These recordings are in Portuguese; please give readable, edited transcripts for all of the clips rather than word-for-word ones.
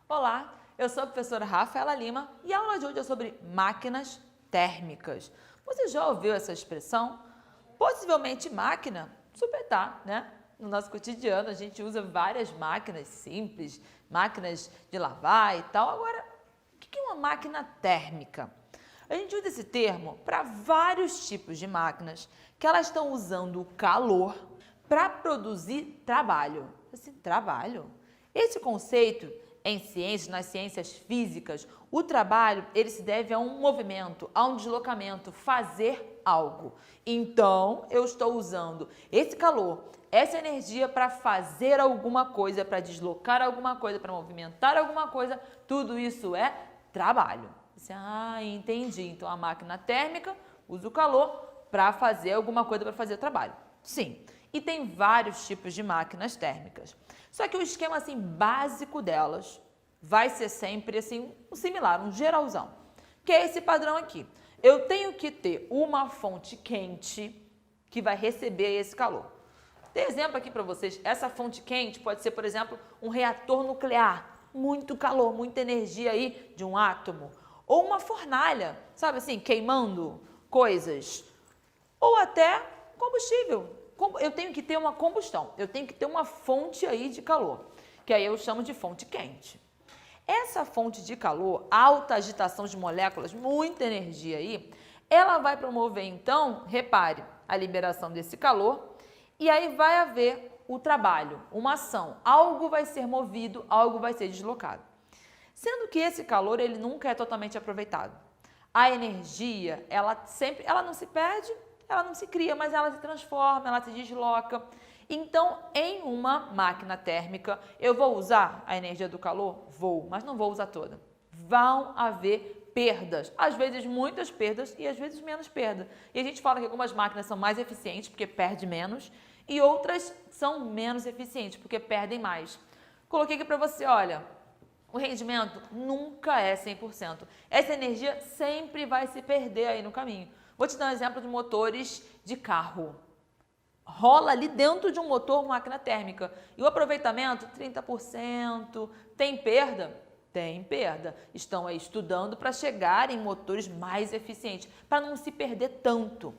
Olá, eu sou a professora Rafaela Lima e a aula de hoje é sobre máquinas térmicas. Você já ouviu essa expressão? Possivelmente máquina, super tá, né? No nosso cotidiano a gente usa várias máquinas simples, máquinas de lavar e tal. Agora, o que é uma máquina térmica? A gente usa esse termo para vários tipos de máquinas que elas estão usando o calor para produzir trabalho. Assim, trabalho? Esse conceito em ciências, nas ciências físicas, o trabalho ele se deve a um movimento, a um deslocamento, fazer algo. Então, eu estou usando esse calor, essa energia para fazer alguma coisa, para deslocar alguma coisa, para movimentar alguma coisa, tudo isso é trabalho. Você, entendi. Então, a máquina térmica usa o calor para fazer alguma coisa, para fazer trabalho. Sim, e tem vários tipos de máquinas térmicas. Só que o esquema assim básico delas vai ser sempre assim um similar, um geralzão, que é esse padrão aqui. Eu tenho que ter uma fonte quente que vai receber esse calor. Tem exemplo aqui para vocês. Essa fonte quente pode ser, por exemplo, um reator nuclear, muito calor, muita energia aí de um átomo, ou uma fornalha, sabe assim, queimando coisas, ou até combustível. Eu tenho que ter uma combustão, eu tenho que ter uma fonte aí de calor, que aí eu chamo de fonte quente. Essa fonte de calor, alta agitação de moléculas, muita energia aí, ela vai promover então, repare, a liberação desse calor e aí vai haver o trabalho, uma ação, algo vai ser movido, algo vai ser deslocado. Sendo que esse calor, ele nunca é totalmente aproveitado. A energia, ela não se perde, ela não se cria, mas ela se transforma, ela se desloca. Então, em uma máquina térmica, eu vou usar a energia do calor? Vou, mas não vou usar toda. Vão haver perdas, às vezes muitas perdas e às vezes menos perda. E a gente fala que algumas máquinas são mais eficientes porque perde menos e outras são menos eficientes porque perdem mais. Coloquei aqui para você, olha, o rendimento nunca é 100%. Essa energia sempre vai se perder aí no caminho. Vou te dar um exemplo de motores de carro. Rola ali dentro de um motor uma máquina térmica. E o aproveitamento, 30%. Tem perda? Tem perda. Estão aí estudando para chegar em motores mais eficientes, para não se perder tanto.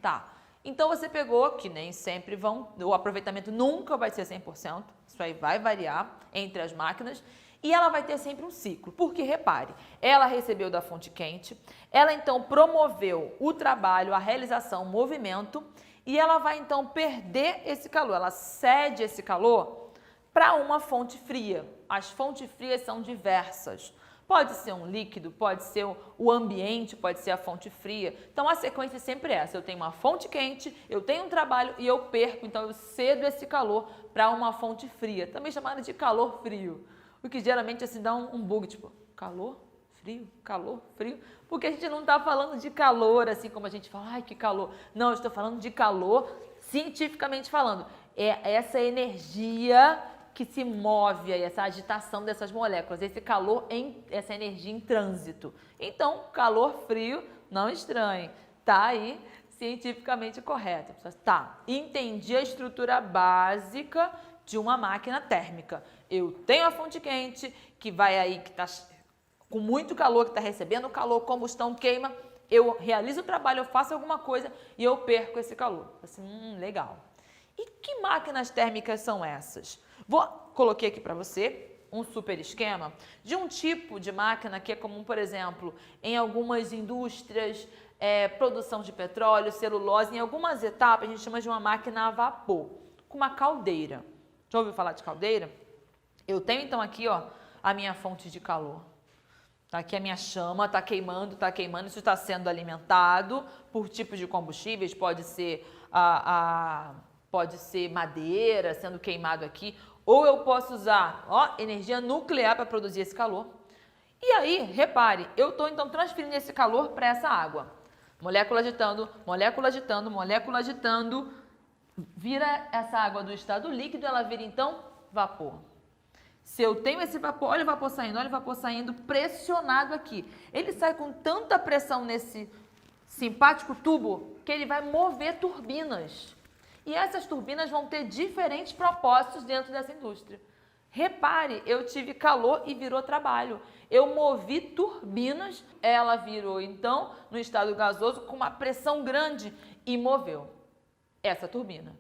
Tá. Então você pegou, que nem sempre o aproveitamento nunca vai ser 100%. Isso aí vai variar entre as máquinas. E ela vai ter sempre um ciclo, porque repare, ela recebeu da fonte quente, ela então promoveu o trabalho, a realização, o movimento, e ela vai então perder esse calor, ela cede esse calor para uma fonte fria. As fontes frias são diversas. Pode ser um líquido, pode ser o ambiente, pode ser a fonte fria. Então a sequência é sempre essa, eu tenho uma fonte quente, eu tenho um trabalho e eu perco, então eu cedo esse calor para uma fonte fria, também chamada de calor frio. O que geralmente assim dá um bug, tipo, calor, frio, porque a gente não está falando de calor, assim como a gente fala, ai que calor. Não, eu estou falando de calor, cientificamente falando. É essa energia que se move, aí, essa agitação dessas moléculas, esse calor, essa energia em trânsito. Então, calor, frio, não estranhe, tá aí cientificamente correto. Tá, entendi a estrutura básica de uma máquina térmica. Eu tenho a fonte quente, que vai aí, que está com muito calor, que está recebendo calor, combustão, queima, eu realizo o trabalho, eu faço alguma coisa e eu perco esse calor. Assim, legal. E que máquinas térmicas são essas? Coloquei aqui para você um super esquema de um tipo de máquina que é comum, por exemplo, em algumas indústrias, produção de petróleo, celulose, em algumas etapas a gente chama de uma máquina a vapor, com uma caldeira. Já ouviu falar de caldeira? Eu tenho então aqui, ó, a minha fonte de calor. Tá aqui a minha chama, tá queimando, isso está sendo alimentado por tipos de combustíveis, pode ser madeira sendo queimado aqui, ou eu posso usar, ó, energia nuclear para produzir esse calor. E aí, repare, eu estou então transferindo esse calor para essa água. Molécula agitando, molécula agitando, molécula agitando, vira essa água do estado líquido, ela vira então vapor. Se eu tenho esse vapor, olha o vapor saindo pressionado aqui. Ele sai com tanta pressão nesse simpático tubo que ele vai mover turbinas. E essas turbinas vão ter diferentes propósitos dentro dessa indústria. Repare, eu tive calor e virou trabalho. Eu movi turbinas, ela virou então no estado gasoso com uma pressão grande e moveu essa turbina.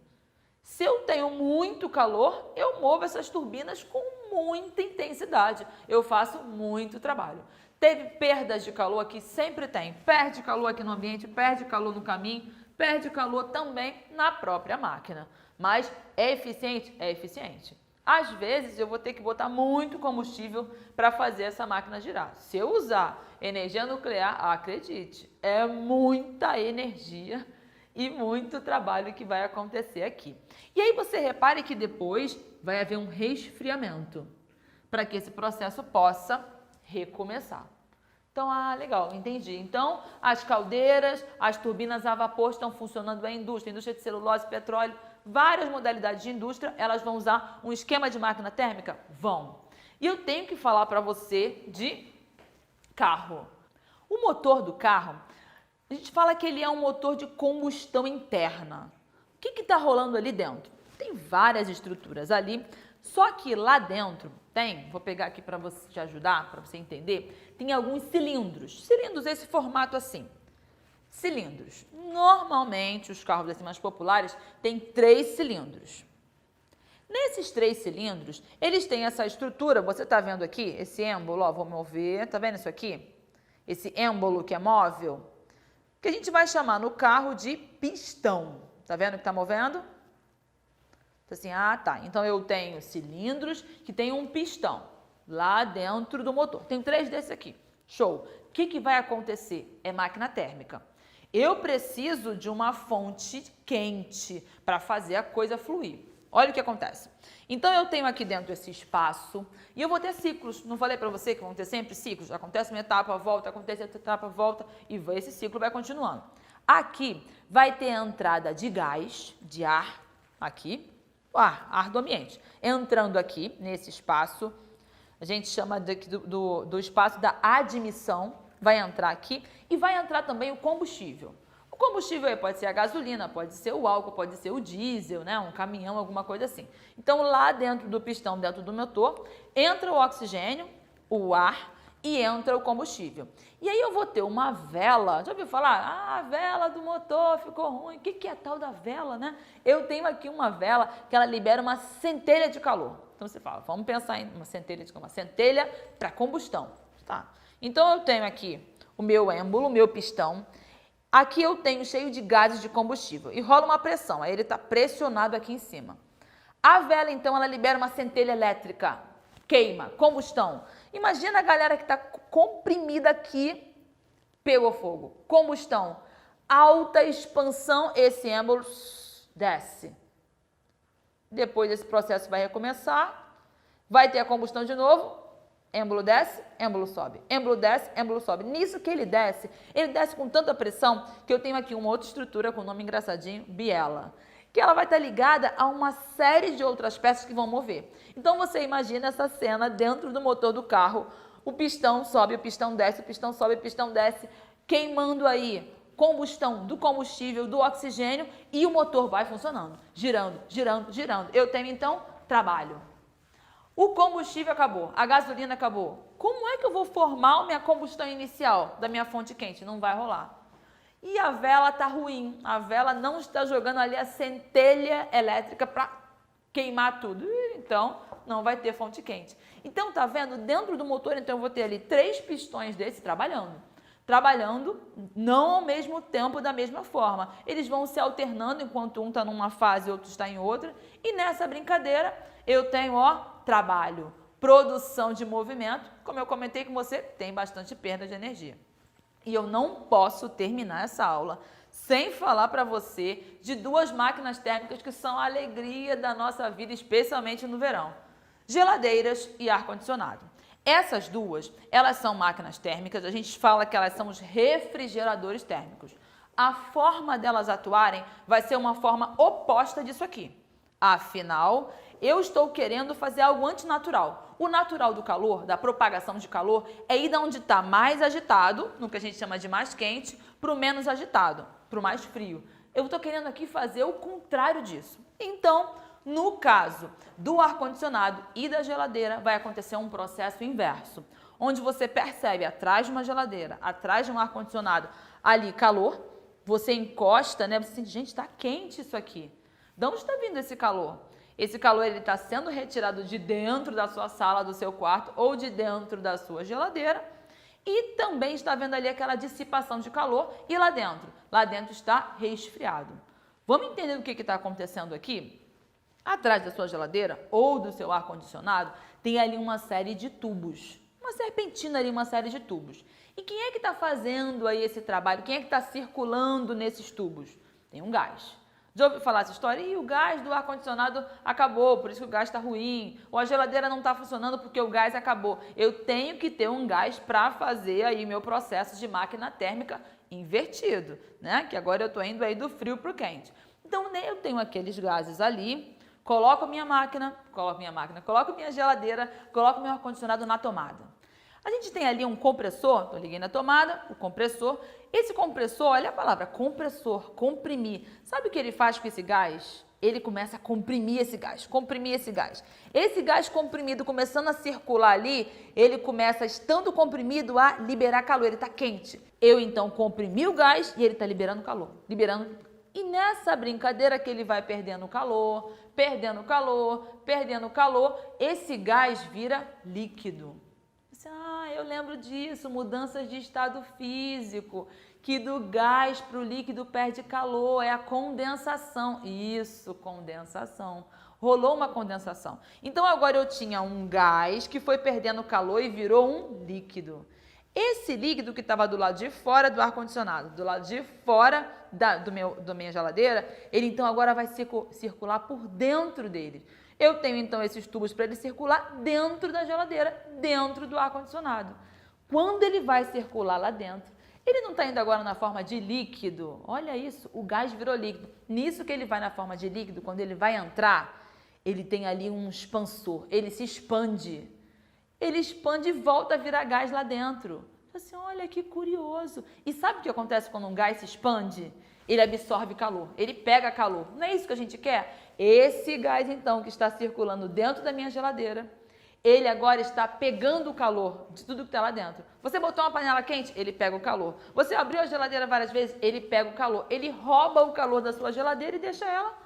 Se eu tenho muito calor, eu movo essas turbinas com muita intensidade. Eu faço muito trabalho. Teve perdas de calor aqui? Sempre tem. Perde calor aqui no ambiente, perde calor no caminho, perde calor também na própria máquina. Mas é eficiente? É eficiente. Às vezes eu vou ter que botar muito combustível para fazer essa máquina girar. Se eu usar energia nuclear, acredite, é muita energia e muito trabalho que vai acontecer aqui. E aí você repare que depois vai haver um resfriamento para que esse processo possa recomeçar. Então, legal, entendi. Então, as caldeiras, as turbinas a vapor estão funcionando na indústria de celulose, petróleo, várias modalidades de indústria, elas vão usar um esquema de máquina térmica? Vão. E eu tenho que falar para você de carro. O motor do carro, a gente fala que ele é um motor de combustão interna. O que está rolando ali dentro? Tem várias estruturas ali, só que lá dentro tem, vou pegar aqui para você te ajudar, para você entender, tem alguns cilindros. Cilindros esse formato assim. Cilindros. Normalmente, os carros assim, mais populares têm 3 cilindros. Nesses 3 cilindros, eles têm essa estrutura, você está vendo aqui, esse êmbolo, ó, vou mover, tá vendo isso aqui? Esse êmbolo que é móvel, que a gente vai chamar no carro de pistão. Tá vendo que está movendo? Assim, tá. Então, eu tenho cilindros que tem um pistão lá dentro do motor. Tenho 3 desses aqui. Show. O que vai acontecer? É máquina térmica. Eu preciso de uma fonte quente para fazer a coisa fluir. Olha o que acontece. Então, eu tenho aqui dentro esse espaço e eu vou ter ciclos. Não falei para você que vão ter sempre ciclos? Acontece uma etapa, volta, acontece outra etapa, volta e esse ciclo vai continuando. Aqui vai ter a entrada de gás, de ar, aqui, ar do ambiente. Entrando aqui nesse espaço, a gente chama do espaço da admissão, vai entrar aqui e vai entrar também o combustível. O combustível aí pode ser a gasolina, pode ser o álcool, pode ser o diesel, né? Um caminhão, alguma coisa assim. Então, lá dentro do pistão, dentro do motor, entra o oxigênio, o ar e entra o combustível. E aí eu vou ter uma vela, já ouviu falar? A vela do motor ficou ruim. O que é tal da vela, né? Eu tenho aqui uma vela que ela libera uma centelha de calor. Então você fala, vamos pensar em uma centelha para combustão, tá? Então eu tenho aqui o meu êmbolo, o meu pistão. Aqui eu tenho cheio de gases de combustível e rola uma pressão, aí ele está pressionado aqui em cima. A vela, então, ela libera uma centelha elétrica, queima, combustão. Imagina a galera que está comprimida aqui, pegou fogo, combustão, alta expansão, esse êmbolo desce. Depois esse processo vai recomeçar, vai ter a combustão de novo, êmbolo desce, êmbolo sobe, êmbolo desce, êmbolo sobe. Nisso que ele desce com tanta pressão que eu tenho aqui uma outra estrutura com o nome engraçadinho, biela, que ela vai estar ligada a uma série de outras peças que vão mover. Então você imagina essa cena dentro do motor do carro, o pistão sobe, o pistão desce, o pistão sobe, o pistão desce, queimando aí combustão do combustível, do oxigênio e o motor vai funcionando, girando, girando, girando. Eu tenho então trabalho. O combustível acabou, a gasolina acabou. Como é que eu vou formar a minha combustão inicial da minha fonte quente? Não vai rolar. E a vela está ruim, a vela não está jogando ali a centelha elétrica para queimar tudo. Então, não vai ter fonte quente. Então, tá vendo? Dentro do motor, então, eu vou ter ali 3 pistões desse trabalhando. Trabalhando não ao mesmo tempo, da mesma forma. Eles vão se alternando enquanto um está numa fase e outro está em outra. E nessa brincadeira, eu tenho, trabalho, produção de movimento. Como eu comentei com você, tem bastante perda de energia. E eu não posso terminar essa aula sem falar para você de 2 máquinas térmicas que são a alegria da nossa vida, especialmente no verão. Geladeiras e ar-condicionado. Essas 2, elas são máquinas térmicas, a gente fala que elas são os refrigeradores térmicos. A forma delas atuarem vai ser uma forma oposta disso aqui. Afinal, eu estou querendo fazer algo antinatural. O natural do calor, da propagação de calor, é ir da onde está mais agitado, no que a gente chama de mais quente, para o menos agitado, para o mais frio. Eu estou querendo aqui fazer o contrário disso. Então, no caso do ar-condicionado e da geladeira, vai acontecer um processo inverso, onde você percebe atrás de uma geladeira, atrás de um ar-condicionado, ali calor, você encosta, né? Você sente, gente, está quente isso aqui. De onde está vindo esse calor? Esse calor está sendo retirado de dentro da sua sala, do seu quarto ou de dentro da sua geladeira e também está vendo ali aquela dissipação de calor e lá dentro está resfriado. Vamos entender o que está acontecendo aqui? Atrás da sua geladeira ou do seu ar-condicionado tem ali uma série de tubos, uma serpentina ali, uma série de tubos. E quem é que está fazendo aí esse trabalho? Quem é que está circulando nesses tubos? Tem um gás. Já ouviu falar essa história? E o gás do ar-condicionado acabou, por isso que o gás está ruim. Ou a geladeira não está funcionando porque o gás acabou. Eu tenho que ter um gás para fazer aí meu processo de máquina térmica invertido, né? Que agora eu estou indo aí do frio para o quente. Então, eu tenho aqueles gases ali, coloco minha máquina, coloco minha geladeira, coloco meu ar-condicionado na tomada. A gente tem ali um compressor, eu liguei na tomada, o compressor. Esse compressor, olha a palavra, compressor, comprimir. Sabe o que ele faz com esse gás? Ele começa a comprimir esse gás, comprimir esse gás. Esse gás comprimido começando a circular ali, ele começa, estando comprimido, a liberar calor, ele está quente. Eu então comprimi o gás e ele está liberando calor, liberando. E nessa brincadeira que ele vai perdendo calor, esse gás vira líquido. Eu lembro disso, mudanças de estado físico, que do gás para o líquido perde calor, é a condensação. Isso, condensação. Rolou uma condensação. Então agora eu tinha um gás que foi perdendo calor e virou um líquido. Esse líquido que estava do lado de fora do ar-condicionado, do lado de fora da minha geladeira, ele então agora vai circular por dentro dele. Eu tenho então esses tubos para ele circular dentro da geladeira, dentro do ar-condicionado. Quando ele vai circular lá dentro, ele não está indo agora na forma de líquido. Olha isso, o gás virou líquido. Nisso que ele vai na forma de líquido, quando ele vai entrar, ele tem ali um expansor, ele se expande. Ele expande e volta a virar gás lá dentro. Assim, olha que curioso. E sabe o que acontece quando um gás se expande? Ele absorve calor, ele pega calor. Não é isso que a gente quer? Esse gás, então, que está circulando dentro da minha geladeira, ele agora está pegando o calor de tudo que está lá dentro. Você botou uma panela quente, ele pega o calor. Você abriu a geladeira várias vezes, ele pega o calor. Ele rouba o calor da sua geladeira e deixa ela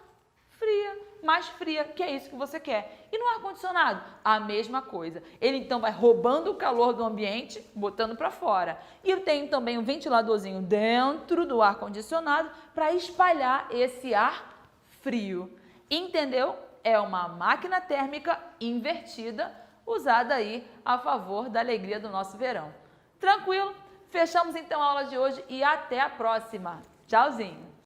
fria, mais fria, que é isso que você quer. E no ar-condicionado, a mesma coisa. Ele então vai roubando o calor do ambiente, botando para fora. E eu tenho também um ventiladorzinho dentro do ar-condicionado para espalhar esse ar frio. Entendeu? É uma máquina térmica invertida, usada aí a favor da alegria do nosso verão. Tranquilo? Fechamos então a aula de hoje e até a próxima. Tchauzinho!